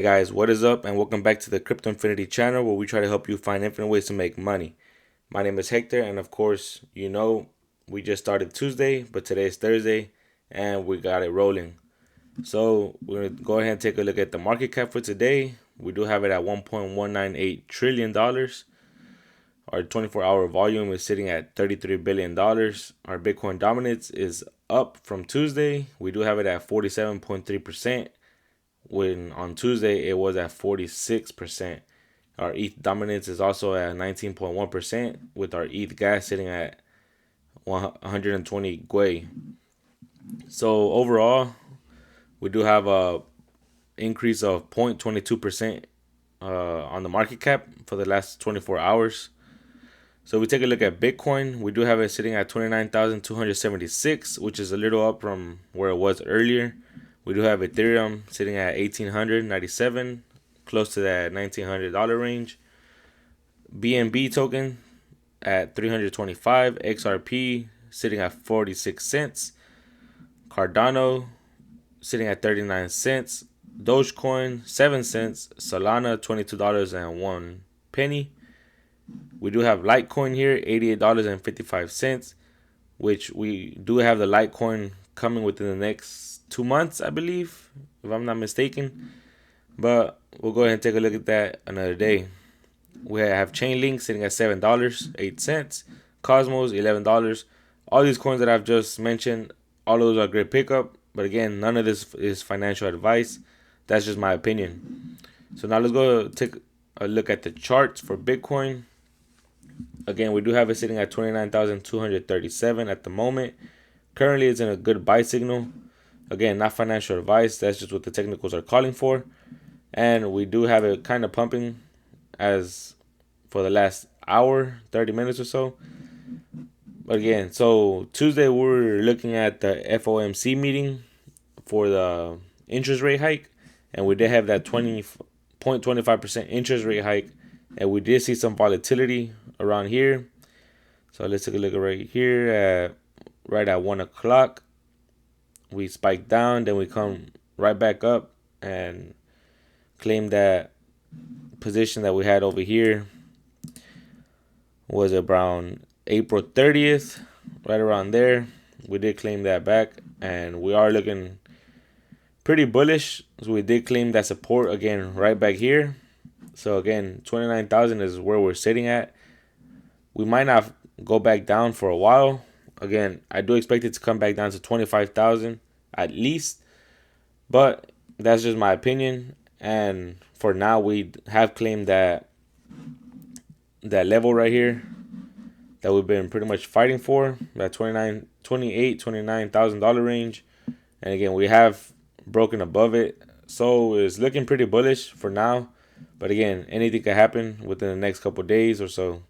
Hey guys, what is up, and welcome back to the Crypto Infinity channel, where we try to help you find infinite ways to make money. My name is Hector, and of course, we just started Tuesday, but today is Thursday, and we got it rolling. So we're gonna go ahead and take a look at the market cap for today. We do have it at $1.198 trillion. Our 24-hour volume is sitting at $33 billion. Our Bitcoin dominance is up from Tuesday. We do have it at 47.3%. When on Tuesday it was at 46%. Our ETH dominance is also at 19.1%, with our ETH gas sitting at 120 Gwei. So overall, we do have a increase of 0.22% on the market cap for the last 24 hours. So we take a look at Bitcoin. We do have it sitting at 29,276, which is a little up from where it was earlier. We do have Ethereum sitting at 1,897, close to that $1,900 range. BNB token at 325, XRP sitting at 46 cents, Cardano sitting at 39 cents, Dogecoin 7 cents, Solana $22.01. We do have Litecoin here, $88.55, which we do have the Litecoin coming within the next 2 months, I believe, if I'm not mistaken. But we'll go ahead and take a look at that another day. We have Chainlink sitting at $7.08, Cosmos $11. All these coins that I've just mentioned, all those are great pickup. But again, none of this is financial advice. That's just my opinion. So now let's go take a look at the charts for Bitcoin. Again, we do have it sitting at 29,237 at the moment. Currently, it's in a good buy signal. Again, not financial advice. That's just what the technicals are calling for. And we do have it kind of pumping as for the last hour, 30 minutes or so. But again, so Tuesday we were looking at the FOMC meeting for the interest rate hike. And we did have that 20.25% interest rate hike. And we did see some volatility around here. So let's take a look right here right at 1 o'clock. We spike down, then we come right back up and claim that position that we had over here was around April 30th, right around there. We did claim that back, and we are looking pretty bullish. So we did claim that support again right back here. So again, 29,000 is where we're sitting at. We might not go back down for a while. Again, I do expect it to come back down to 25,000 at least. But that's just my opinion. And for now, we have claimed that level right here that we've been pretty much fighting for, that $29,000 range. And again, we have broken above it. So it's looking pretty bullish for now. But again, anything could happen within the next couple days or so.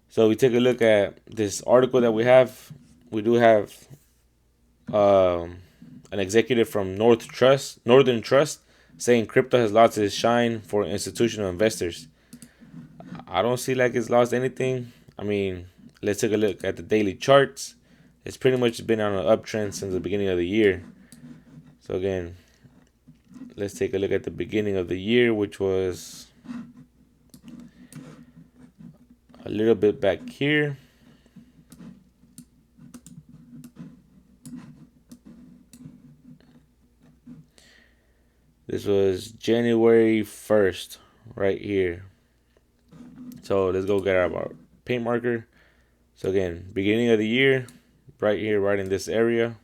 So we take a look at this article that we have. We do have an executive from Northern Trust, saying crypto has lost its shine for institutional investors. I don't see like it's lost anything. I mean, let's take a look at the daily charts. It's pretty much been on an uptrend since the beginning of the year. So again, let's take a look at the beginning of the year, which was a little bit back here. This was January 1st, right here. So let's go get our paint marker. So again, beginning of the year, right here, right in this area.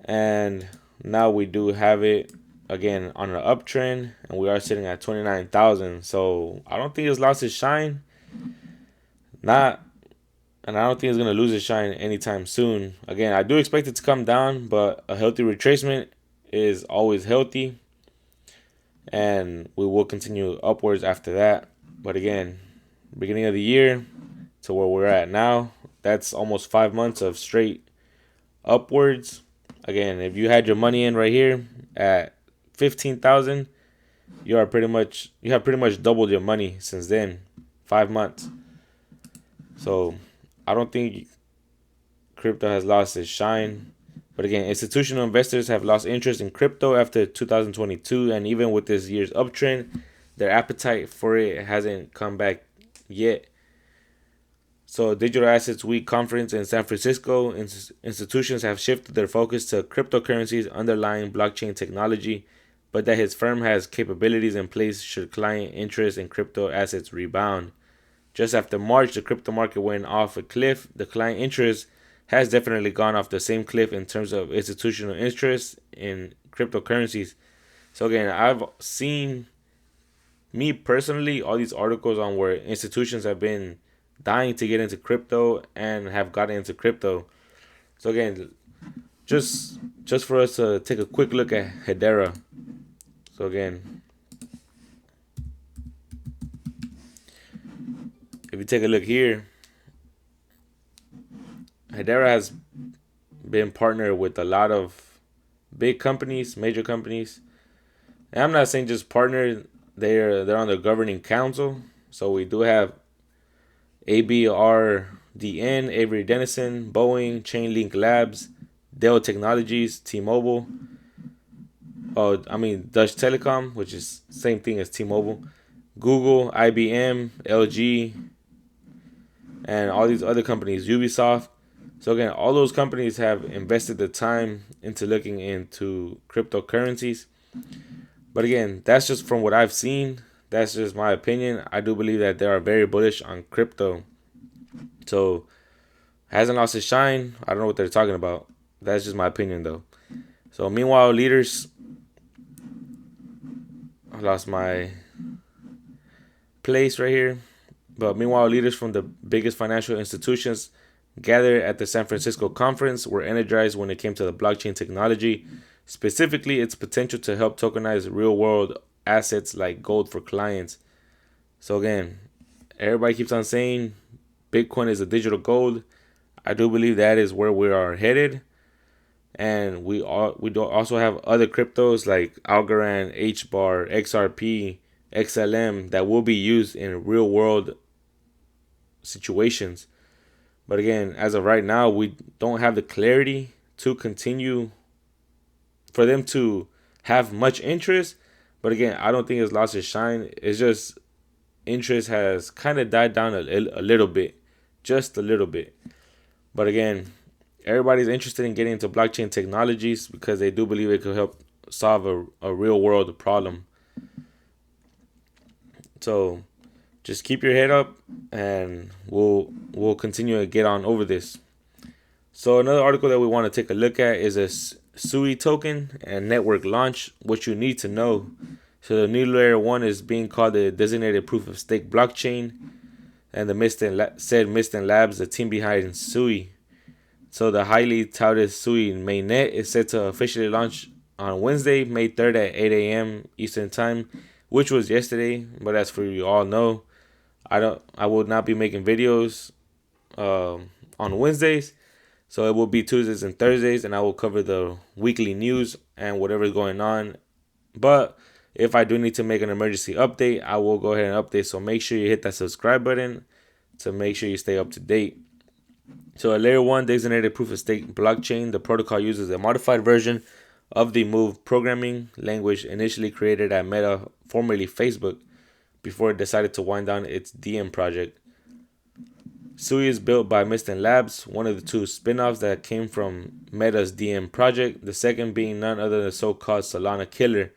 And now we do have it again on an uptrend, and we are sitting at 29,000. So I don't think it's lost its shine. And I don't think it's gonna lose its shine anytime soon. Again, I do expect it to come down, but a healthy retracement is always healthy, and we will continue upwards after that. But again, beginning of the year to where we're at now, that's almost 5 months of straight upwards. Again, if you had your money in right here at 15,000, you have pretty much doubled your money since then. 5 months. So I don't think crypto has lost its shine. But again, institutional investors have lost interest in crypto after 2022, and even with this year's uptrend, their appetite for it hasn't come back yet. So, Digital Assets Week conference in San Francisco, institutions have shifted their focus to cryptocurrencies underlying blockchain technology, but that his firm has capabilities in place should client interest in crypto assets rebound. Just after March, the crypto market went off a cliff. The client interest has definitely gone off the same cliff in terms of institutional interest in cryptocurrencies. So again, I've seen, me personally, all these articles on where institutions have been dying to get into crypto and have gotten into crypto. So again, just for us to take a quick look at Hedera. So again, if you take a look here, Hedera has been partnered with a lot of big companies, major companies. And I'm not saying just partner, they're on the governing council. So we do have ABRDN, Avery Dennison, Boeing, Chainlink Labs, Dell Technologies, T-Mobile. Dutch Telecom, which is same thing as T-Mobile, Google, IBM, LG, and all these other companies, Ubisoft. So again, all those companies have invested the time into looking into cryptocurrencies. But again, that's just from what I've seen. That's just my opinion. I do believe that they are very bullish on crypto. So hasn't lost its shine. I don't know what they're talking about. That's just my opinion though. So meanwhile, leaders, I lost my place right here. But meanwhile, leaders from the biggest financial institutions gathered at the San Francisco conference were energized when it came to the blockchain technology, specifically its potential to help tokenize real world assets like gold for clients. So again, everybody keeps on saying Bitcoin is a digital gold. I do believe that is where we are headed. And we do also have other cryptos like Algorand, HBAR, XRP, XLM that will be used in real world situations. But again, as of right now, we don't have the clarity to continue for them to have much interest. But again, I don't think it's lost its shine. It's just interest has kind of died down a little bit, just a little bit. But again, everybody's interested in getting into blockchain technologies because they do believe it could help solve a real world problem. So just keep your head up and we'll continue to get on over this. So another article that we want to take a look at is a SUI token and network launch, what you need to know. So the new layer 1 is being called the designated proof of stake blockchain, and the Miston Labs, the team behind SUI. So the highly touted SUI mainnet is set to officially launch on Wednesday, May 3rd at 8 a.m. Eastern Time, which was yesterday. But as for you all know, I will not be making videos on Wednesdays. So it will be Tuesdays and Thursdays, and I will cover the weekly news and whatever's going on. But if I do need to make an emergency update, I will go ahead and update. So make sure you hit that subscribe button to make sure you stay up to date. So a layer 1 designated proof of stake blockchain, the protocol uses a modified version of the Move programming language initially created at Meta, formerly Facebook, before it decided to wind down its Diem project. SUI is built by Miston Labs, one of the two spin-offs that came from Meta's Diem project, the second being none other than the so-called Solana Killer,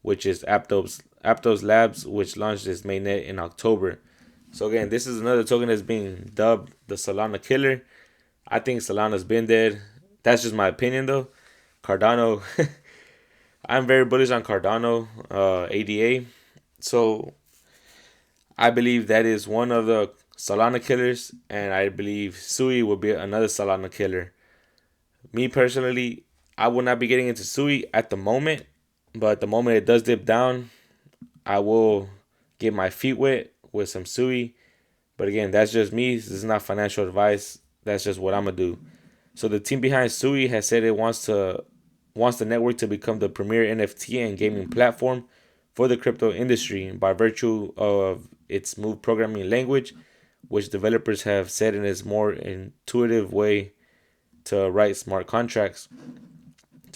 which is Aptos Labs, which launched its mainnet in October. So again, this is another token that's being dubbed the Solana Killer. I think Solana's been dead. That's just my opinion though. Cardano, I'm very bullish on Cardano, ADA. So I believe that is one of the Solana killers, and I believe SUI will be another Solana killer. Me personally, I will not be getting into SUI at the moment, but the moment it does dip down, I will get my feet wet with some SUI. But again, that's just me. This is not financial advice. That's just what I'm gonna do. So the team behind SUI has said it wants the network to become the premier NFT and gaming platform for the crypto industry by virtue of its Move programming language, which developers have said in its more intuitive way to write smart contracts.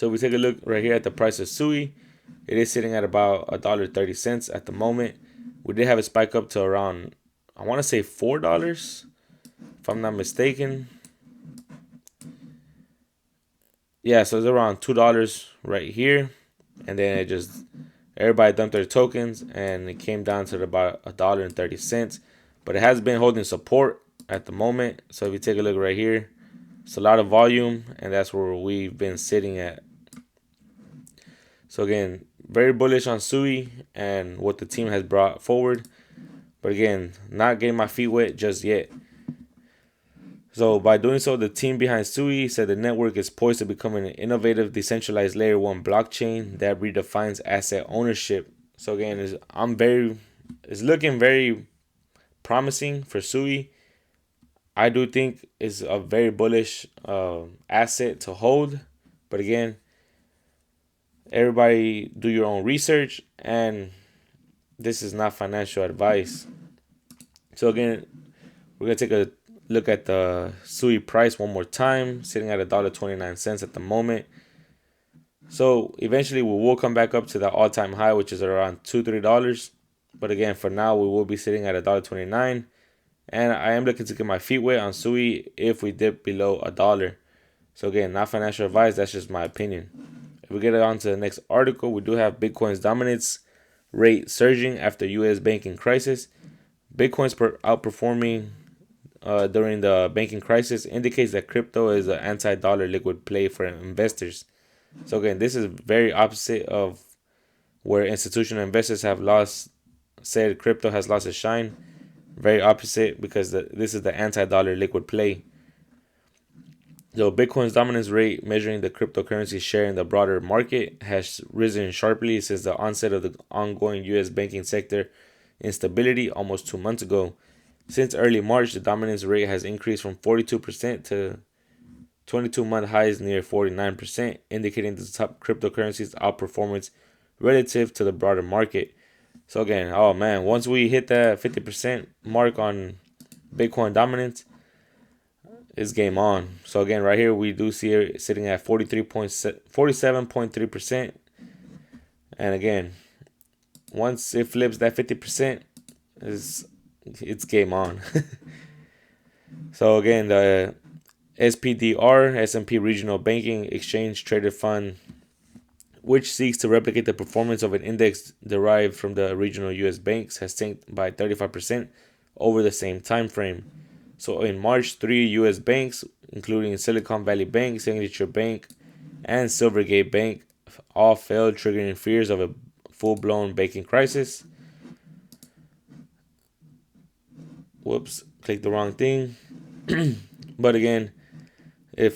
So if we take a look right here at the price of SUI, it is sitting at about $1.30 at the moment. We did have a spike up to around, I want to say $4, if I'm not mistaken. Yeah, so it's around $2 right here, and then it just everybody dumped their tokens, and it came down to about $1.30. But it has been holding support at the moment. So if you take a look right here, it's a lot of volume, and that's where we've been sitting at. So again, very bullish on Sui and what the team has brought forward. But again, not getting my feet wet just yet. So by doing so, the team behind Sui said the network is poised to become an innovative, decentralized layer 1 blockchain that redefines asset ownership. So again, it's looking very promising for Sui. I do think it's a very bullish asset to hold. But again, everybody do your own research, and this is not financial advice. So again, we're gonna take a look at the Sui price one more time, sitting at $1.29 at the moment. So eventually we will come back up to the all-time high, which is around $2-3. But again, for now, we will be sitting at $1.29. And I am looking to get my feet wet on Sui if we dip below $1. So again, not financial advice, that's just my opinion. If we get on to the next article, we do have Bitcoin's dominance rate surging after U.S. banking crisis. Bitcoin's outperforming during the banking crisis indicates that crypto is an anti-dollar liquid play for investors. So again, this is very opposite of where institutional investors have said crypto has lost its shine. Very opposite, because this is the anti-dollar liquid play. So Bitcoin's dominance rate, measuring the cryptocurrency share in the broader market, has risen sharply since the onset of the ongoing U.S. banking sector instability almost 2 months ago. Since early March, the dominance rate has increased from 42% to 22-month highs near 49%, indicating the top cryptocurrencies' outperformance relative to the broader market. So again, oh man, once we hit that 50% mark on Bitcoin dominance, it's game on. So again, right here we do see it sitting at 47.3%. And again, once it flips that 50%, it's game on. So again, the SPDR, S&P Regional Banking Exchange Traded Fund, which seeks to replicate the performance of an index derived from the regional U.S. banks, has tanked by 35% over the same time frame. So in March, 3 U.S. banks, including Silicon Valley Bank, Signature Bank, and Silvergate Bank, all failed, triggering fears of a full-blown banking crisis. Whoops, clicked the wrong thing. But again, it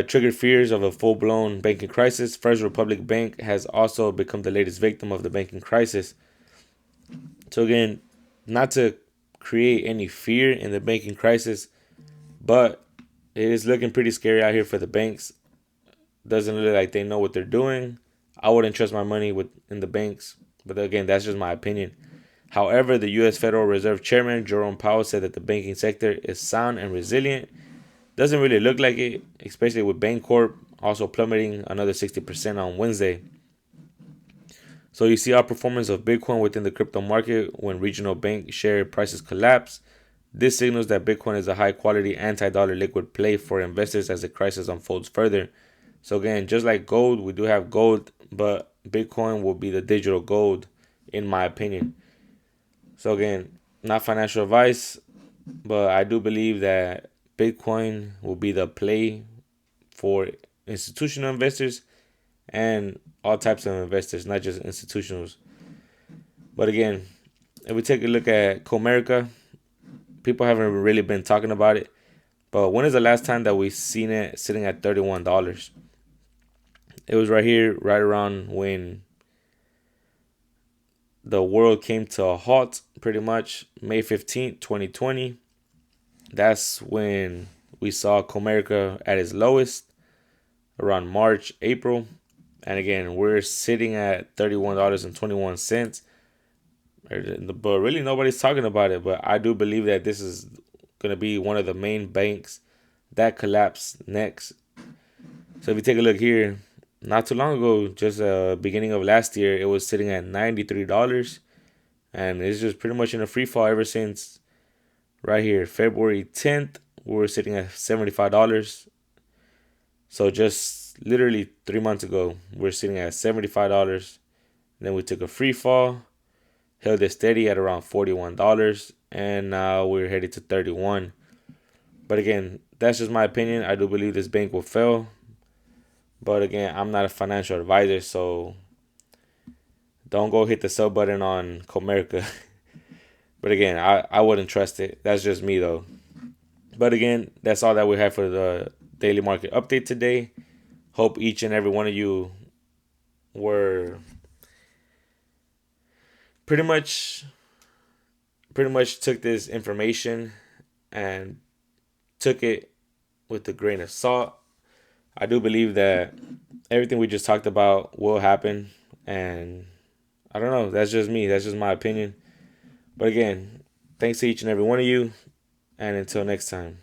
triggered fears of a full-blown banking crisis. First Republic Bank has also become the latest victim of the banking crisis. So again, not to create any fear in the banking crisis, but it is looking pretty scary out here for the banks. Doesn't look like they know what they're doing. I wouldn't trust my money in the banks, but again, that's just my opinion. However, the U.S. Federal Reserve Chairman Jerome Powell said that the banking sector is sound and resilient. Doesn't really look like it, especially with Bancorp also plummeting another 60% on Wednesday. So you see outperformance of Bitcoin within the crypto market when regional bank share prices collapse. This signals that Bitcoin is a high-quality anti-dollar liquid play for investors as the crisis unfolds further. So again, just like gold, we do have gold, but Bitcoin will be the digital gold, in my opinion. So again, not financial advice, but I do believe that Bitcoin will be the play for institutional investors and all types of investors, not just institutionals. But again, if we take a look at Comerica, people haven't really been talking about it. But when is the last time that we've seen it sitting at $31? It was right here, right around when the world came to a halt, pretty much May 15th, 2020. That's when we saw Comerica at its lowest, around March, April. And again, we're sitting at $31.21. But really nobody's talking about it. But I do believe that this is going to be one of the main banks that collapse next. So if you take a look here, not too long ago, just beginning of last year, it was sitting at $93, and it's just pretty much in a free fall ever since. Right here, February 10th, we were sitting at $75. So just literally 3 months ago, we are sitting at $75. Then we took a free fall, held it steady at around $41, and now we're headed to 31. But again, that's just my opinion. I do believe this bank will fail. But again, I'm not a financial advisor, so don't go hit the sell button on Comerica. But again, I wouldn't trust it. That's just me though. But again, that's all that we have for the daily market update today. Hope each and every one of you were pretty much took this information and took it with a grain of salt. I do believe that everything we just talked about will happen, and I don't know, that's just me, that's just my opinion. But again, thanks to each and every one of you, and until next time.